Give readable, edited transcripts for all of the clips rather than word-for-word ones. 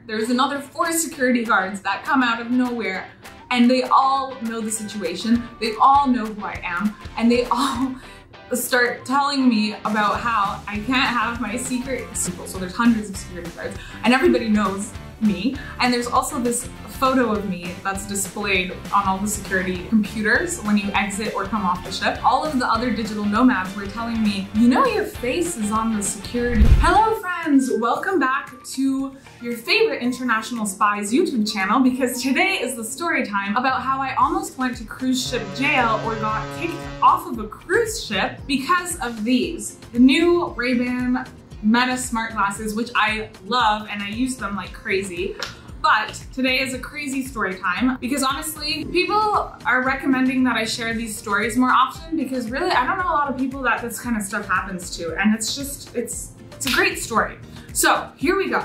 there's another 4 security guards that come out of nowhere, and they all know the situation. They all know who I am, and they all start telling me about how I can't have my secret. So there's hundreds of security guards, and everybody knows me. And there's also this photo of me that's displayed on all the security computers when you exit or come off the ship. All of the other digital nomads were telling me, you know, your face is on the security. Hello friends, welcome back to your favorite International Spies YouTube channel, because today is the story time about how I almost went to cruise ship jail or got kicked off of a cruise ship because of these. The new Ray-Ban Meta smart glasses, which I love and I use them like crazy. But today is a crazy story time because honestly, people are recommending that I share these stories more often because really, I don't know a lot of people that this kind of stuff happens to, and it's a great story. So here we go.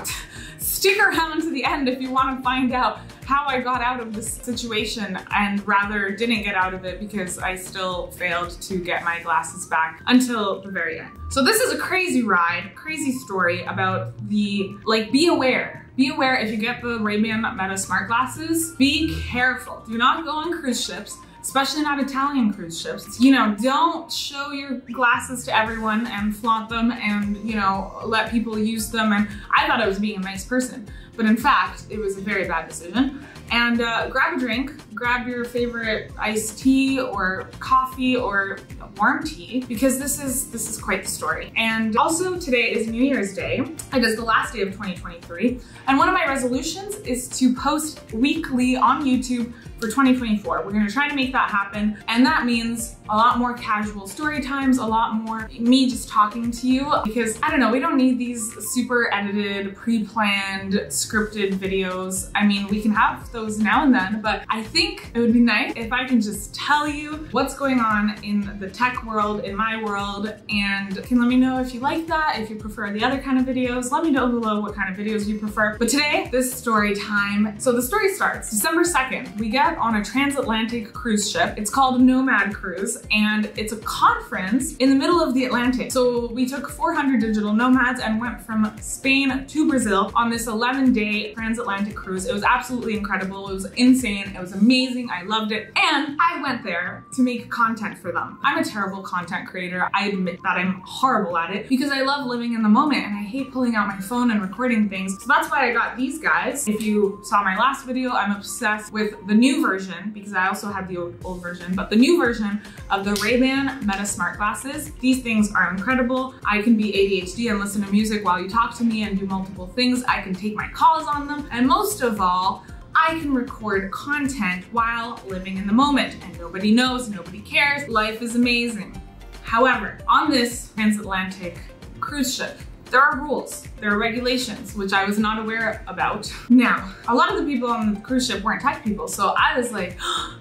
Stick around to the end if you want to find out how I got out of this situation, and rather didn't get out of it because I still failed to get my glasses back until the very end. So this is a crazy ride, crazy story about the, like, be aware. Be aware if you get the Ray-Ban Meta smart glasses, be careful. Do not go on cruise ships, especially not Italian cruise ships. You know, don't show your glasses to everyone and flaunt them and, you know, let people use them. And I thought I was being a nice person, but in fact, it was a very bad decision. And grab a drink, grab your favorite iced tea or coffee or warm tea, because this is quite the story. And also today is New Year's Day. It is the last day of 2023. And one of my resolutions is to post weekly on YouTube for 2024. We're gonna try to make that happen. And that means a lot more casual story times, a lot more me just talking to you, because I don't know, we don't need these super edited, pre-planned, scripted videos. I mean, we can have those now and then, but I think it would be nice if I can just tell you what's going on in the tech world, in my world, and can let me know if you like that, if you prefer the other kind of videos. Let me know below what kind of videos you prefer. But today, this story time. So the story starts December 2nd. We get on a transatlantic cruise ship. It's called Nomad Cruise, and it's a conference in the middle of the Atlantic. So we took 400 digital nomads and went from Spain to Brazil on this 11-day transatlantic cruise. It was absolutely incredible. It was insane. It was amazing. I loved it. And I went there to make content for them. I'm a terrible content creator. I admit that I'm horrible at it because I love living in the moment and I hate pulling out my phone and recording things. So that's why I got these guys. If you saw my last video, I'm obsessed with the new version, because I also had the old version, but the new version of the Ray-Ban Meta smart glasses. These things are incredible. I can be ADHD and listen to music while you talk to me and do multiple things. I can take my calls on them. And most of all, I can record content while living in the moment, and nobody knows, nobody cares. Life is amazing. However, on this transatlantic cruise ship, there are rules, there are regulations, which I was not aware about. Now, a lot of the people on the cruise ship weren't tech people, so I was like,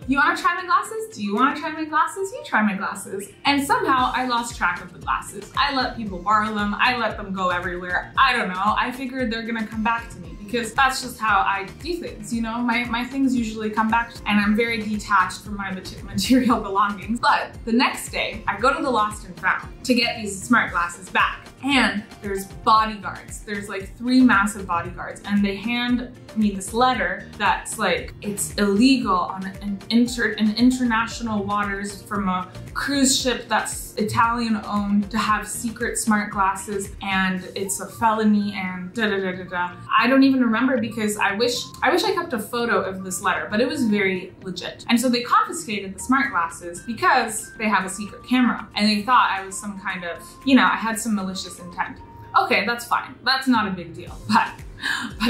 you wanna try my glasses? Do you wanna try my glasses? You try my glasses. And somehow I lost track of the glasses. I let people borrow them, I let them go everywhere. I don't know, I figured they're gonna come back to me because that's just how I do things, you know? My things usually come back, and I'm very detached from my material belongings. But the next day, I go to the Lost and Found to get these smart glasses back. And there's bodyguards. There's like 3 massive bodyguards, and they hand me this letter that's like, it's illegal on international waters from a cruise ship that's Italian owned to have secret smart glasses, and it's a felony, and da da da da da. I don't even remember because I wish I kept a photo of this letter, but it was very legit. And so they confiscated the smart glasses because they have a secret camera, and they thought I was some kind of, you know, I had some malicious intent. Okay, that's fine. That's not a big deal, but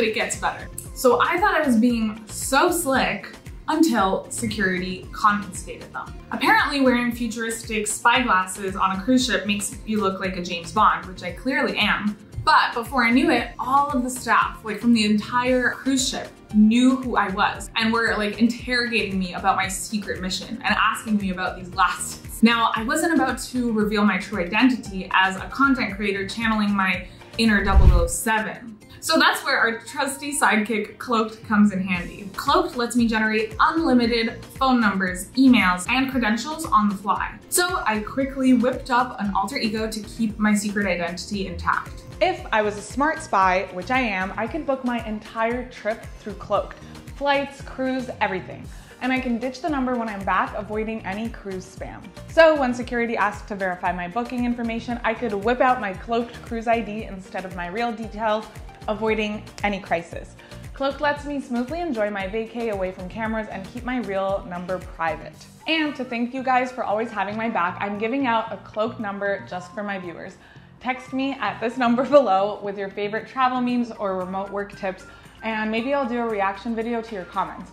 it gets better. So I thought I was being so slick until security confiscated them. Apparently wearing futuristic spy glasses on a cruise ship makes you look like a James Bond, which I clearly am. But before I knew it, all of the staff, like from the entire cruise ship, knew who I was and were like interrogating me about my secret mission and asking me about these glasses. Now, I wasn't about to reveal my true identity as a content creator channeling my inner 007. So that's where our trusty sidekick Cloaked comes in handy. Cloaked lets me generate unlimited phone numbers, emails, and credentials on the fly. So I quickly whipped up an alter ego to keep my secret identity intact. If I was a smart spy, which I am, I could book my entire trip through Cloaked. Flights, cruise, everything. And I can ditch the number when I'm back, avoiding any cruise spam. So when security asked to verify my booking information, I could whip out my Cloaked cruise ID instead of my real details, avoiding any crisis. Cloaked lets me smoothly enjoy my vacay away from cameras and keep my real number private. And to thank you guys for always having my back, I'm giving out a Cloaked number just for my viewers. Text me at this number below with your favorite travel memes or remote work tips, and maybe I'll do a reaction video to your comments.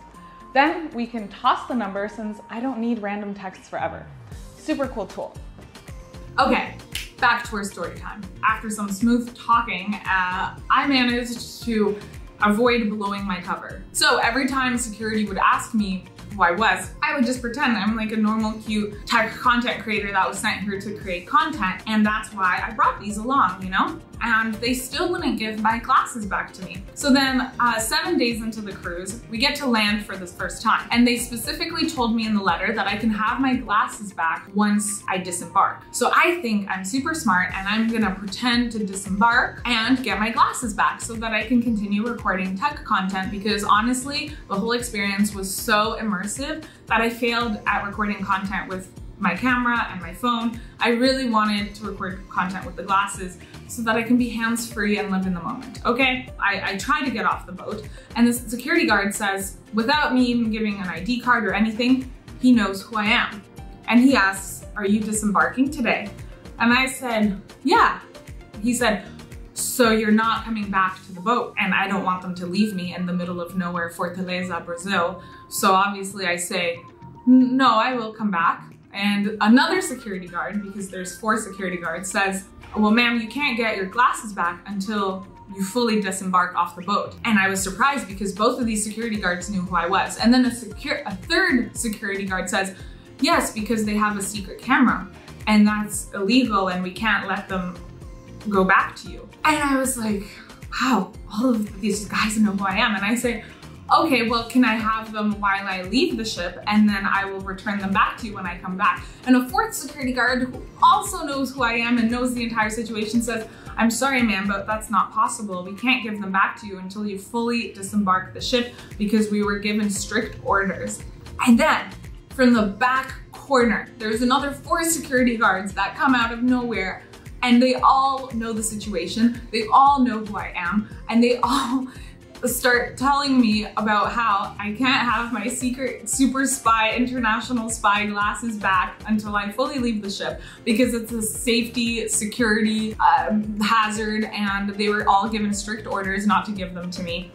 Then we can toss the number since I don't need random texts forever. Super cool tool. Okay, back to our story time. After some smooth talking, I managed to avoid blowing my cover. So every time security would ask me who I was, I would just pretend I'm like a normal, cute tech content creator that was sent here to create content. And that's why I brought these along, you know? And they still wouldn't give my glasses back to me. So then 7 days into the cruise, we get to land for the first time. And they specifically told me in the letter that I can have my glasses back once I disembark. So I think I'm super smart and I'm gonna pretend to disembark and get my glasses back so that I can continue recording tech content, because honestly, the whole experience was so immersive that I failed at recording content with my camera and my phone. I really wanted to record content with the glasses so that I can be hands-free and live in the moment, okay? I try to get off the boat, and the security guard says, without me even giving an ID card or anything, he knows who I am. And he asks, are you disembarking today? And I said, yeah. He said, so you're not coming back to the boat, and I don't want them to leave me in the middle of nowhere, Fortaleza, Brazil. So obviously I say, no, I will come back. And another security guard, because there's 4 security guards, says, well, ma'am, you can't get your glasses back until you fully disembark off the boat. And I was surprised because both of these security guards knew who I was. And then a third security guard says, yes, because they have a secret camera and that's illegal and we can't let them go back to you. And I was like, wow, all of these guys know who I am. And I say, okay, well, can I have them while I leave the ship and then I will return them back to you when I come back? And a 4th security guard who also knows who I am and knows the entire situation says, I'm sorry, ma'am, but that's not possible. We can't give them back to you until you fully disembark the ship because we were given strict orders. And then from the back corner, there's another 4 security guards that come out of nowhere, and they all know the situation. They all know who I am, and they all start telling me about how I can't have my secret super spy, international spy glasses back until I fully leave the ship because it's a safety, security hazard, and they were all given strict orders not to give them to me.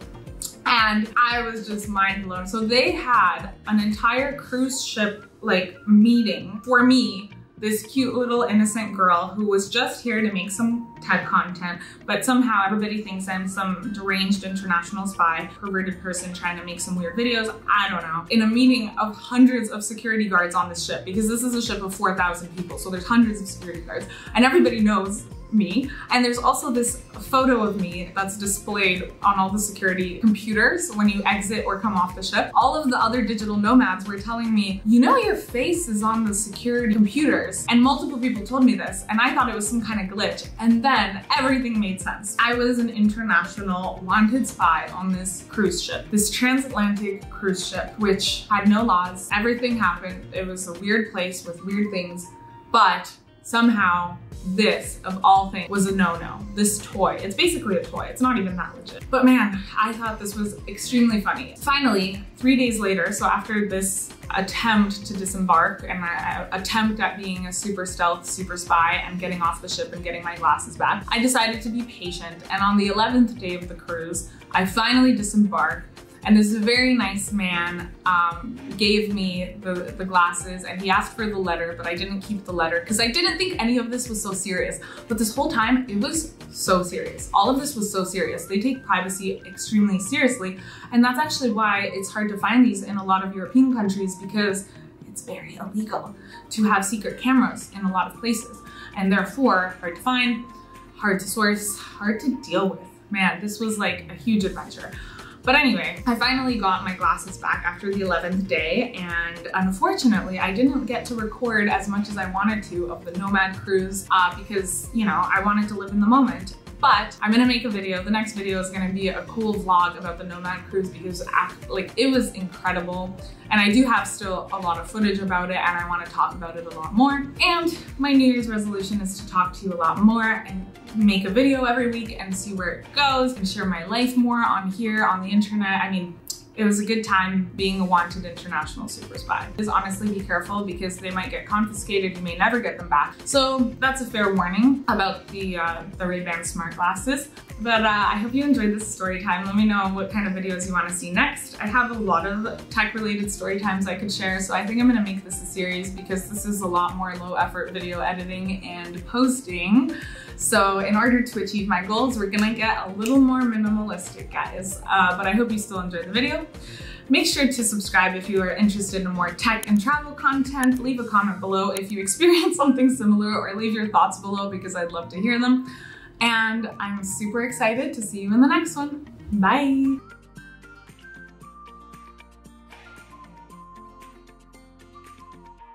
And I was just mind blown. So they had an entire cruise ship like meeting for me, this cute little innocent girl who was just here to make some tech content, but somehow everybody thinks I'm some deranged international spy, perverted person trying to make some weird videos. I don't know. In a meeting of hundreds of security guards on this ship, because this is a ship of 4,000 people, so there's hundreds of security guards, and everybody knows me. And there's also this photo of me that's displayed on all the security computers when you exit or come off the ship. All of the other digital nomads were telling me, you know, your face is on the security computers. And multiple people told me this, and I thought it was some kind of glitch. And then everything made sense. I was an international wanted spy on this cruise ship, this transatlantic cruise ship, which had no laws. Everything happened. It was a weird place with weird things, but somehow this, of all things, was a no-no. This toy, it's basically a toy. It's not even that legit. But man, I thought this was extremely funny. Finally, 3 days later, so after this attempt to disembark and my attempt at being a super stealth, super spy and getting off the ship and getting my glasses back, I decided to be patient. And on the 11th day of the cruise, I finally disembarked. And this very nice man gave me the glasses, and he asked for the letter, but I didn't keep the letter because I didn't think any of this was so serious. But this whole time, it was so serious. All of this was so serious. They take privacy extremely seriously. And that's actually why it's hard to find these in a lot of European countries, because it's very illegal to have secret cameras in a lot of places. And therefore, hard to find, hard to source, hard to deal with. man, this was like a huge adventure. But anyway, I finally got my glasses back after the 11th day, and unfortunately I didn't get to record as much as I wanted to of the Nomad cruise because, you know, I wanted to live in the moment. But I'm gonna make a video. The next video is gonna be a cool vlog about the Nomad cruise because like it was incredible. And I do have still a lot of footage about it and I wanna talk about it a lot more. And my New Year's resolution is to talk to you a lot more and make a video every week and see where it goes and share my life more on here on the internet. I mean, it was a good time being a wanted international super spy. Just honestly be careful because they might get confiscated, you may never get them back. So that's a fair warning about the Ray-Ban smart glasses. But I hope you enjoyed this story time. Let me know what kind of videos you want to see next. I have a lot of tech related story times I could share, so I think I'm gonna make this a series because this is a lot more low effort video editing and posting. So in order to achieve my goals, we're gonna get a little more minimalistic, guys. But I hope you still enjoyed the video. Make sure to subscribe if you are interested in more tech and travel content. Leave a comment below if you experience something similar or leave your thoughts below because I'd love to hear them. And I'm super excited to see you in the next one. Bye.